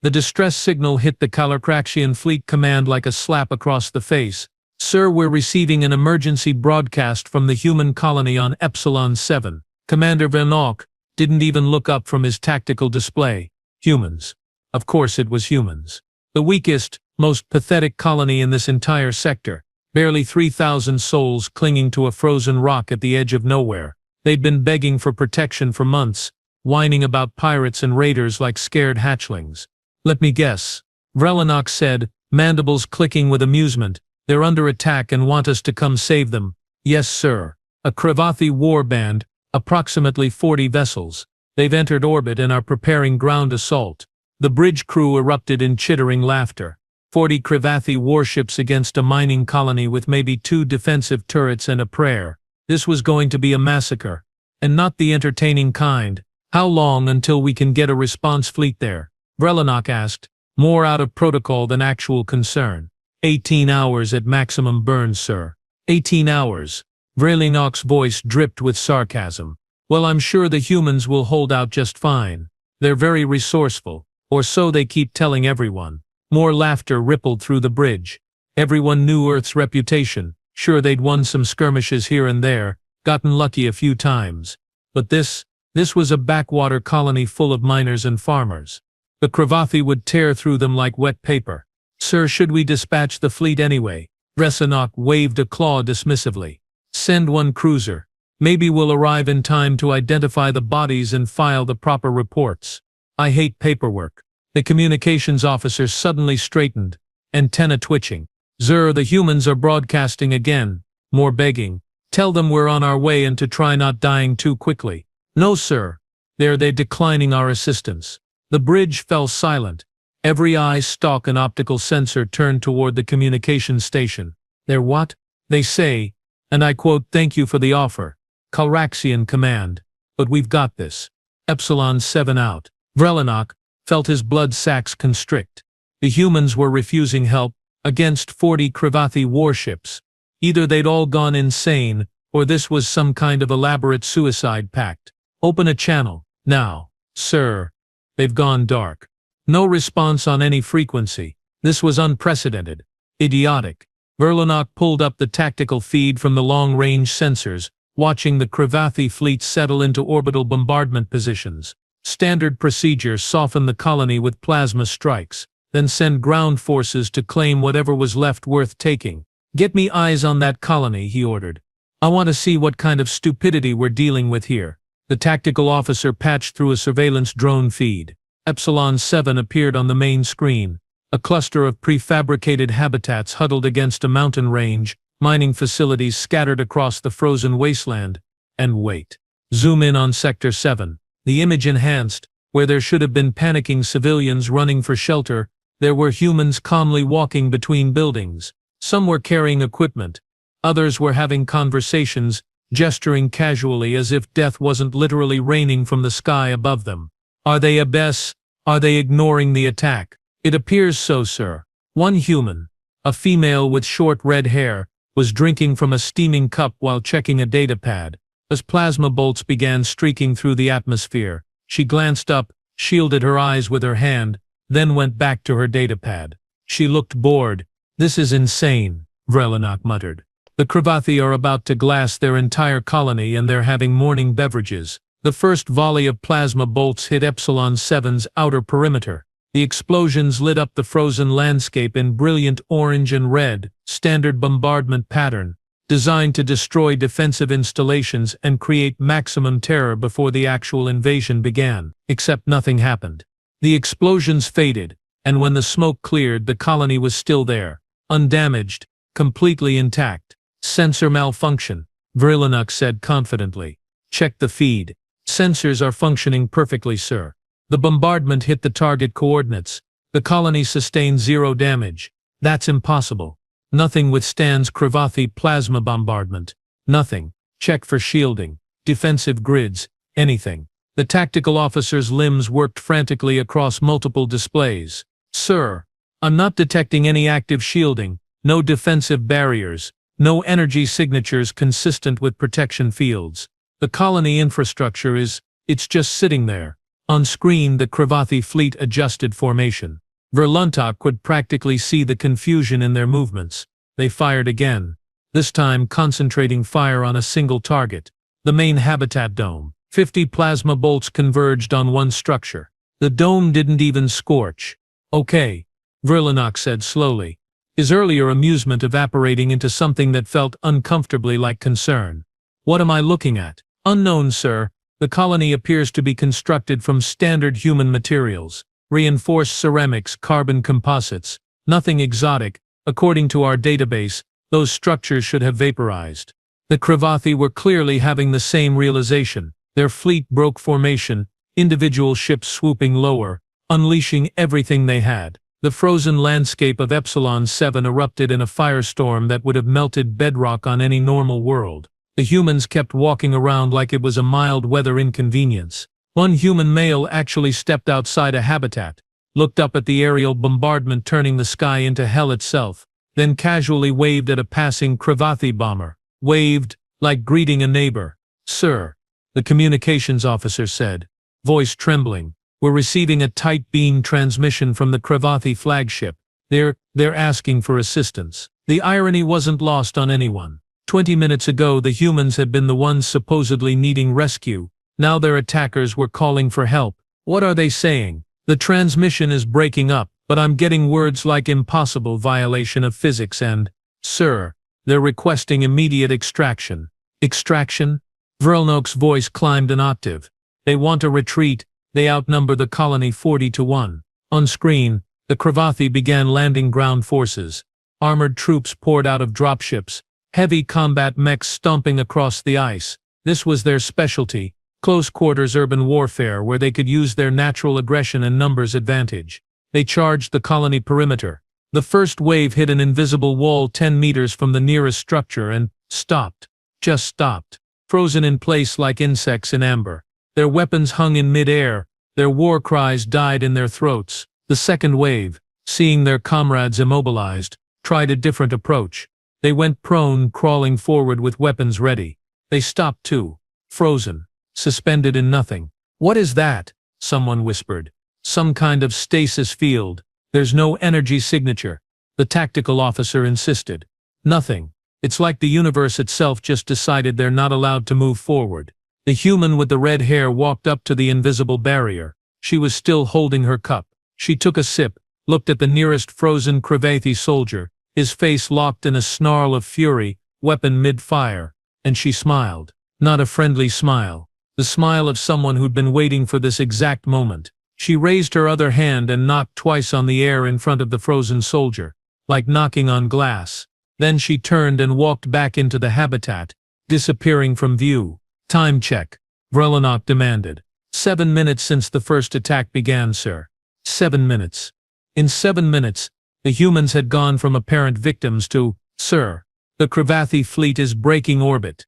The distress signal hit the Calraxian Fleet Command like a slap across the face. "Sir, we're receiving an emergency broadcast from the human colony on Epsilon 7. Commander Vernok didn't even look up from his tactical display. Humans. Of course it was humans. The weakest, most pathetic colony in this entire sector. Barely 3,000 souls clinging to a frozen rock at the edge of nowhere. They'd been begging for protection for months, whining about pirates and raiders like scared hatchlings. Let me guess," Vrelinok said, mandibles clicking with amusement. "They're under attack and want us to come save them." "Yes, sir. A Cravathi war band, approximately 40 vessels. They've entered orbit and are preparing ground assault." The bridge crew erupted in chittering laughter. 40 Cravathi warships against a mining colony with maybe 2 defensive turrets and a prayer. This was going to be a massacre. And not the entertaining kind. "How long until we can get a response fleet there?" Vrelinok asked, more out of protocol than actual concern. 18 hours at maximum burn, sir." 18 hours. Vrelinok's voice dripped with sarcasm. "Well, I'm sure the humans will hold out just fine. They're very resourceful, or so they keep telling everyone." More laughter rippled through the bridge. Everyone knew Earth's reputation. Sure, they'd won some skirmishes here and there, gotten lucky a few times. But this was a backwater colony full of miners and farmers. The Cravathi would tear through them like wet paper. "Sir, should we dispatch the fleet anyway?" Vrelinok waved a claw dismissively. "Send one cruiser. Maybe we'll arrive in time to identify the bodies and file the proper reports. I hate paperwork." The communications officer suddenly straightened, antenna twitching. "Sir, the humans are broadcasting again. More begging. Tell them we're on our way and to try not dying too quickly." "No, sir. They're declining our assistance." The bridge fell silent. Every eye stalk and optical sensor turned toward the communications station. "They're what?" "They say," and I quote, "thank you for the offer. Calraxian Command. But we've got this. Epsilon 7 out." Vrelinok felt his blood sacs constrict. The humans were refusing help against 40 Cravathi warships. Either they'd all gone insane, or this was some kind of elaborate suicide pact. "Open a channel, now, sir." "They've gone dark." No response on any frequency. This was unprecedented. Idiotic. Vrelinok pulled up the tactical feed from the long-range sensors, watching the Cravathi fleet settle into orbital bombardment positions. Standard procedure: soften the colony with plasma strikes, then send ground forces to claim whatever was left worth taking. "Get me eyes on that colony," he ordered. "I want to see what kind of stupidity we're dealing with here." The tactical officer patched through a surveillance drone feed. Epsilon 7 appeared on the main screen. A cluster of prefabricated habitats huddled against a mountain range, mining facilities scattered across the frozen wasteland. And wait. Zoom in on Sector 7. The image enhanced. Where there should have been panicking civilians running for shelter, there were humans calmly walking between buildings. Some were carrying equipment. Others were having conversations, gesturing casually as if death wasn't literally raining from the sky above them. "Are they abes? Are they ignoring the attack?" "It appears so, sir." One human, a female with short red hair, was drinking from a steaming cup while checking a datapad. As plasma bolts began streaking through the atmosphere, she glanced up, shielded her eyes with her hand, then went back to her datapad. She looked bored. "This is insane," Vrelinok muttered. "The Cravathi are about to glass their entire colony and they're having morning beverages." The first volley of plasma bolts hit Epsilon 7's outer perimeter. The explosions lit up the frozen landscape in brilliant orange and red, standard bombardment pattern, designed to destroy defensive installations and create maximum terror before the actual invasion began. Except nothing happened. The explosions faded, and when the smoke cleared, the colony was still there, undamaged, completely intact. "Sensor malfunction," Vrelinok said confidently. "Check the feed." "Sensors are functioning perfectly, sir." The bombardment hit the target coordinates. The colony sustained 0 damage. "That's impossible. Nothing withstands Cravathi plasma bombardment. Nothing. Check for shielding, defensive grids, anything." The tactical officer's limbs worked frantically across multiple displays. "Sir, I'm not detecting any active shielding, no defensive barriers, no energy signatures consistent with protection fields. The colony infrastructure it's just sitting there, On screen, the Cravathi fleet adjusted formation. Verluntok could practically see the confusion in their movements. They fired again, this time concentrating fire on a single target, the main habitat dome. 50 plasma bolts converged on one structure. The dome didn't even scorch. Okay, Verlunok said slowly, his earlier amusement evaporating into something that felt uncomfortably like concern. What am I looking at? Unknown, sir. The colony appears to be constructed from standard human materials. Reinforced ceramics, carbon composites. Nothing exotic. According to our database, those structures should have vaporized. The Cravathi were clearly having the same realization. Their fleet broke formation, individual ships swooping lower, unleashing everything they had. The frozen landscape of Epsilon 7 erupted in a firestorm that would have melted bedrock on any normal world. The humans kept walking around like it was a mild weather inconvenience. One human male actually stepped outside a habitat, looked up at the aerial bombardment turning the sky into hell itself, then casually waved at a passing Cravathi bomber. Waved, like greeting a neighbor. Sir, the communications officer said, voice trembling, we're receiving a tight beam transmission from the Cravathi flagship. They're asking for assistance. The irony wasn't lost on anyone. 20 minutes ago the humans had been the ones supposedly needing rescue. Now their attackers were calling for help. What are they saying? The transmission is breaking up, but I'm getting words like impossible, violation of physics, and, sir, they're requesting immediate extraction. Extraction? Verlunok's voice climbed an octave. They want a retreat. They outnumber the colony 40-1. On screen, the Cravathi began landing ground forces. Armored troops poured out of dropships. Heavy combat mechs stomping across the ice. This was their specialty, close-quarters urban warfare where they could use their natural aggression and numbers advantage. They charged the colony perimeter. The first wave hit an invisible wall 10 meters from the nearest structure and stopped. Just stopped. Frozen in place like insects in amber. Their weapons hung in mid-air. Their war cries died in their throats. The second wave, seeing their comrades immobilized, tried a different approach. They went prone, crawling forward with weapons ready. They stopped too, frozen, suspended in nothing. What is that? Someone whispered. Some kind of stasis field. There's no energy signature. The tactical officer insisted. Nothing. It's like the universe itself just decided they're not allowed to move forward. The human with the red hair walked up to the invisible barrier. She was still holding her cup. She took a sip, looked at the nearest frozen Cravathi soldier, his face locked in a snarl of fury, weapon mid-fire, and she smiled. Not a friendly smile. The smile of someone who'd been waiting for this exact moment. She raised her other hand and knocked twice on the air in front of the frozen soldier, like knocking on glass. Then she turned and walked back into the habitat, disappearing from view. Time check, Verlunok demanded. 7 minutes since the first attack began, sir. 7 minutes. In 7 minutes, the humans had gone from apparent victims to, sir, the Cravathi fleet is breaking orbit.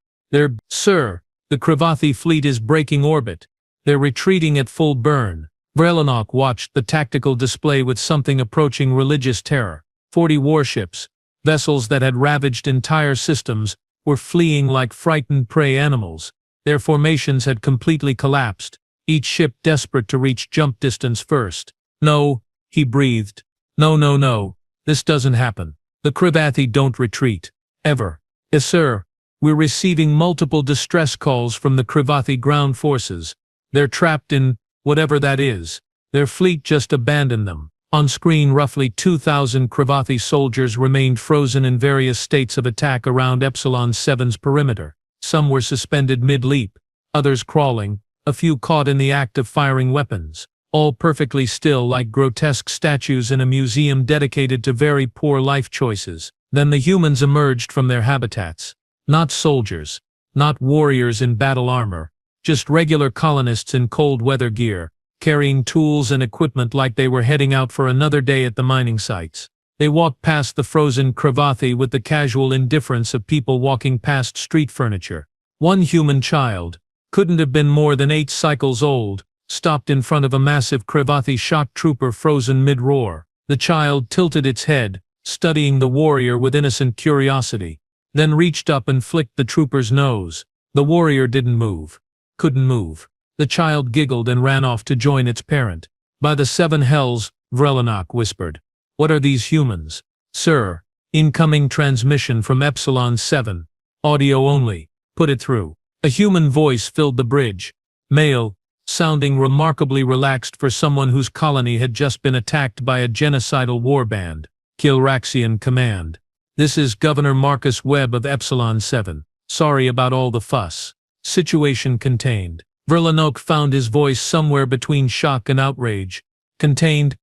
Sir, the Cravathi fleet is breaking orbit. They're retreating at full burn. Verlunok watched the tactical display with something approaching religious terror. 40 warships, vessels that had ravaged entire systems, were fleeing like frightened prey animals. Their formations had completely collapsed, each ship desperate to reach jump distance first. No, he breathed. No, this doesn't happen. The Cravathi don't retreat. Ever. Yes, sir. We're receiving multiple distress calls from the Cravathi ground forces. They're trapped in whatever that is. Their fleet just abandoned them. On screen, roughly 2,000 Cravathi soldiers remained frozen in various states of attack around Epsilon 7's perimeter. Some were suspended mid-leap, others crawling, a few caught in the act of firing weapons. All perfectly still like grotesque statues in a museum dedicated to very poor life choices. Then the humans emerged from their habitats. Not soldiers, not warriors in battle armor, just regular colonists in cold weather gear, carrying tools and equipment like they were heading out for another day at the mining sites. They walked past the frozen Cravathi with the casual indifference of people walking past street furniture. One human child, couldn't have been more than 8 cycles old, stopped in front of a massive Cravathi shock trooper frozen mid-roar. The child tilted its head, studying the warrior with innocent curiosity, then reached up and flicked the trooper's nose. The warrior didn't move. Couldn't move. The child giggled and ran off to join its parent. By the seven hells, Vrelinok whispered. What are these humans? Sir, incoming transmission from Epsilon 7. Audio only. Put it through. A human voice filled the bridge. Male, sounding remarkably relaxed for someone whose colony had just been attacked by a genocidal warband. Kilraxian command. This is Governor Marcus Webb of Epsilon 7. Sorry about all the fuss. Situation contained. Vrelinok found his voice somewhere between shock and outrage. Contained,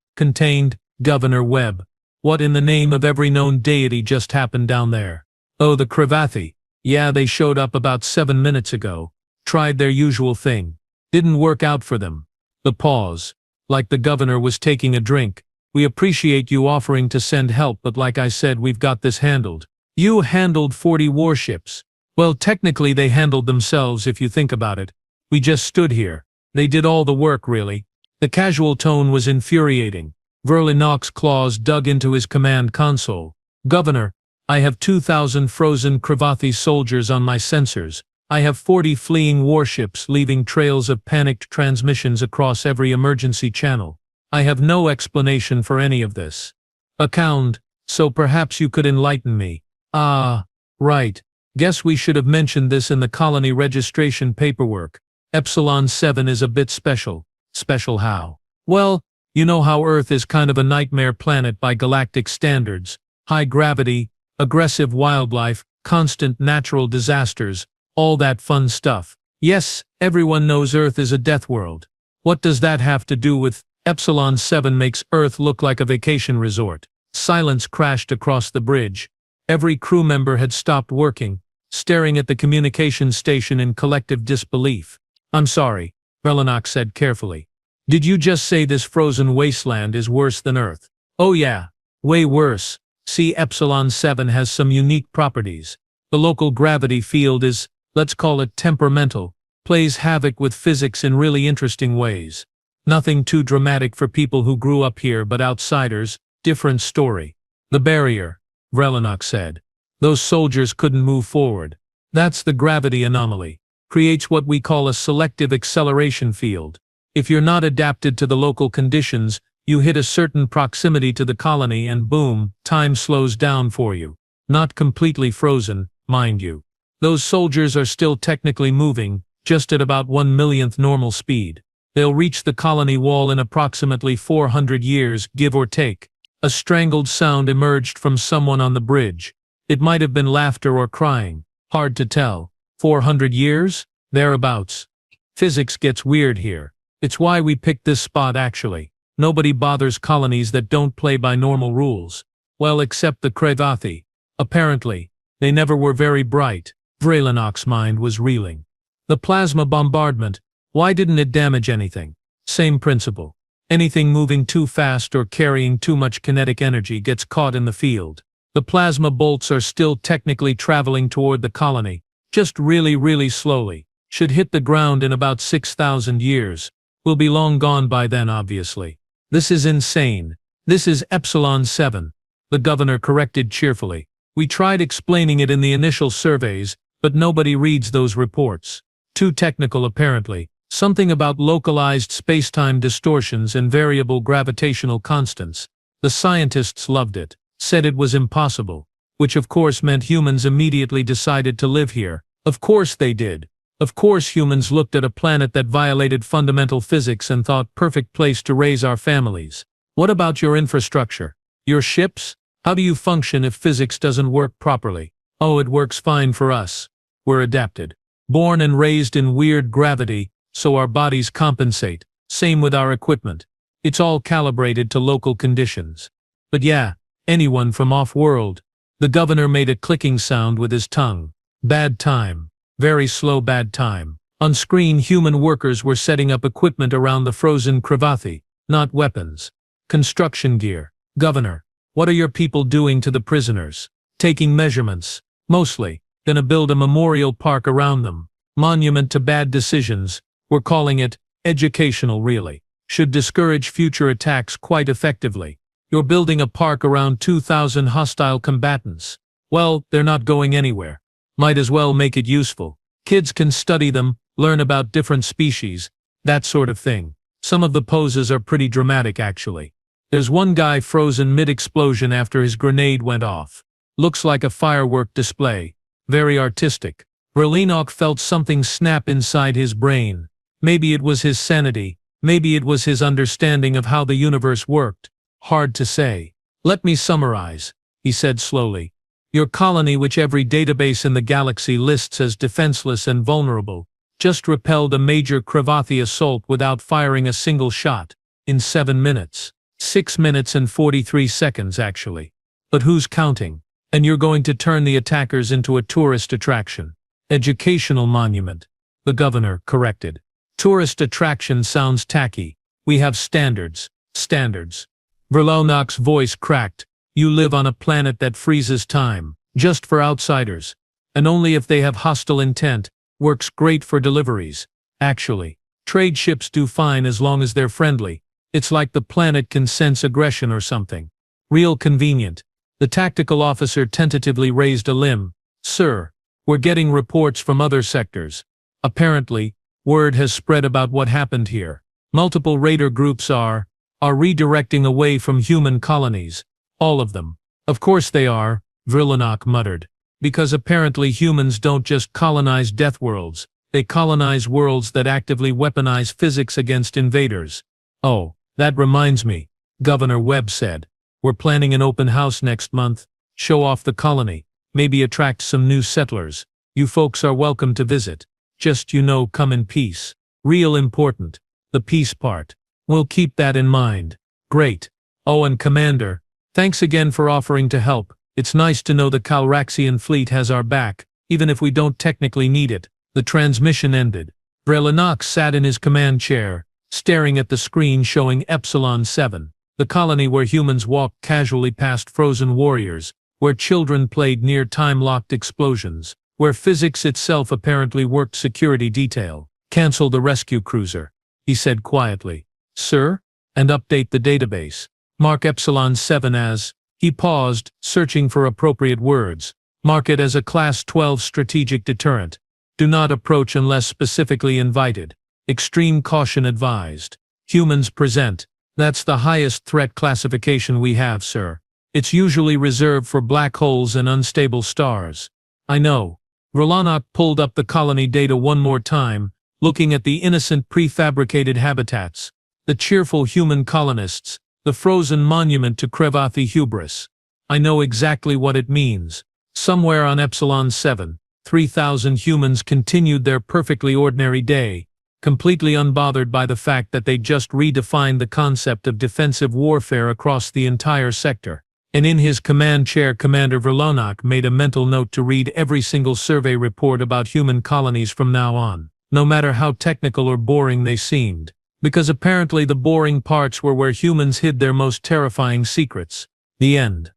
Governor Webb. What in the name of every known deity just happened down there? Oh, the Cravathi. Yeah, they showed up about 7 minutes ago. Tried their usual thing. Didn't work out for them. The pause. Like the governor was taking a drink. We appreciate you offering to send help, but like I said, we've got this handled. You handled 40 warships. Well, technically they handled themselves if you think about it. We just stood here. They did all the work, really. The casual tone was infuriating. Vrelinok's claws dug into his command console. Governor, I have 2,000 frozen Cravathi soldiers on my sensors. I have 40 fleeing warships leaving trails of panicked transmissions across every emergency channel. I have no explanation for any of this. Account, so perhaps you could enlighten me. Ah, right. Guess we should have mentioned this in the colony registration paperwork. Epsilon 7 is a bit special. Special how? Well, you know how Earth is kind of a nightmare planet by galactic standards. High gravity, aggressive wildlife, constant natural disasters, all that fun stuff. Yes, everyone knows Earth is a death world. What does that have to do with Epsilon 7 makes Earth look like a vacation resort? Silence crashed across the bridge. Every crew member had stopped working, staring at the communications station in collective disbelief. I'm sorry, Vrelinok said carefully. Did you just say this frozen wasteland is worse than Earth? Oh yeah, way worse. See, Epsilon 7 has some unique properties. The local gravity field is, let's call it temperamental, plays havoc with physics in really interesting ways. Nothing too dramatic for people who grew up here, but outsiders, different story. The barrier, Vrelinok said. Those soldiers couldn't move forward. That's the gravity anomaly. Creates what we call a selective acceleration field. If you're not adapted to the local conditions, you hit a certain proximity to the colony and boom, time slows down for you. Not completely frozen, mind you. Those soldiers are still technically moving, just at about 1/1,000,000th normal speed. They'll reach the colony wall in approximately 400 years, give or take. A strangled sound emerged from someone on the bridge. It might have been laughter or crying. Hard to tell. 400 years? Thereabouts. Physics gets weird here. It's why we picked this spot actually. Nobody bothers colonies that don't play by normal rules. Well, except the Cravathi. Apparently, they never were very bright. Vrelinok's mind was reeling. The plasma bombardment, why didn't it damage anything? Same principle. Anything moving too fast or carrying too much kinetic energy gets caught in the field. The plasma bolts are still technically traveling toward the colony, just really slowly. Should hit the ground in about 6,000 years. We'll be long gone by then, obviously. This is insane. This is Epsilon 7. The governor corrected cheerfully. We tried explaining it in the initial surveys, but nobody reads those reports. Too technical apparently. Something about localized space-time distortions and variable gravitational constants. The scientists loved it, said it was impossible, which of course meant humans immediately decided to live here. Of course they did. Of course humans looked at a planet that violated fundamental physics and thought perfect place to raise our families. What about your infrastructure? Your ships? How do you function if physics doesn't work properly? Oh, it works fine for us. We're adapted. Born and raised in weird gravity, so our bodies compensate. Same with our equipment. It's all calibrated to local conditions. But yeah, anyone from off-world. The governor made a clicking sound with his tongue. Bad time. Very slow bad time. On screen, human workers were setting up equipment around the frozen Cravathi, not weapons. Construction gear. Governor, what are your people doing to the prisoners? Taking measurements. Mostly. Gonna build a memorial park around them. Monument to bad decisions. We're calling it educational really. Should discourage future attacks quite effectively. You're building a park around 2,000 hostile combatants. Well, they're not going anywhere. Might as well make it useful. Kids can study them, learn about different species. that sort of thing. Some of the poses are pretty dramatic actually. There's one guy frozen mid-explosion after his grenade went off. Looks like a firework display. Very artistic. Verlinok felt something snap inside his brain. Maybe it was his sanity, maybe it was his understanding of how the universe worked. Hard to say. Let me summarize, he said slowly. Your colony, which every database in the galaxy lists as defenseless and vulnerable, just repelled a major Cravathi assault without firing a single shot, in 7 minutes. 6 minutes and 43 seconds actually. But who's counting? And you're going to turn the attackers into a tourist attraction. Educational monument, the governor corrected. Tourist attraction sounds tacky. We have standards. Standards. Verlinok's voice cracked. You live on a planet that freezes time, just for outsiders. And only if they have hostile intent. Works great for deliveries. Actually, trade ships do fine as long as they're friendly. It's like the planet can sense aggression or something. Real convenient. The tactical officer tentatively raised a limb. Sir, we're getting reports from other sectors. Apparently, word has spread about what happened here. Multiple raider groups are redirecting away from human colonies. All of them. Of course they are, Verlinok muttered. Because apparently humans don't just colonize death worlds, they colonize worlds that actively weaponize physics against invaders. Oh, that reminds me, Governor Webb said. We're planning an open house next month, show off the colony, maybe attract some new settlers. You folks are welcome to visit. Just come in peace. Real important. The peace part. We'll keep that in mind. Great. Oh, and Commander, thanks again for offering to help. It's nice to know the Calraxian fleet has our back, even if we don't technically need it. The transmission ended. Verlinok sat in his command chair, staring at the screen showing Epsilon 7, the colony where humans walked casually past frozen warriors, where children played near time-locked explosions, where physics itself apparently worked security detail. Cancel the rescue cruiser, he said quietly. Sir? And update the database. Mark Epsilon 7 as... He paused, searching for appropriate words. Mark it as a Class 12 strategic deterrent. Do not approach unless specifically invited. Extreme caution advised. Humans present. That's the highest threat classification we have, sir. It's usually reserved for black holes and unstable stars. I know. Verlinok pulled up the colony data one more time, looking at the innocent prefabricated habitats. The cheerful human colonists. The frozen monument to Cravathi hubris. I know exactly what it means. Somewhere on Epsilon 7, 3,000 humans continued their perfectly ordinary day, completely unbothered by the fact that they just redefined the concept of defensive warfare across the entire sector. And in his command chair, Commander Verlinok made a mental note to read every single survey report about human colonies from now on, no matter how technical or boring they seemed. Because apparently the boring parts were where humans hid their most terrifying secrets. The end.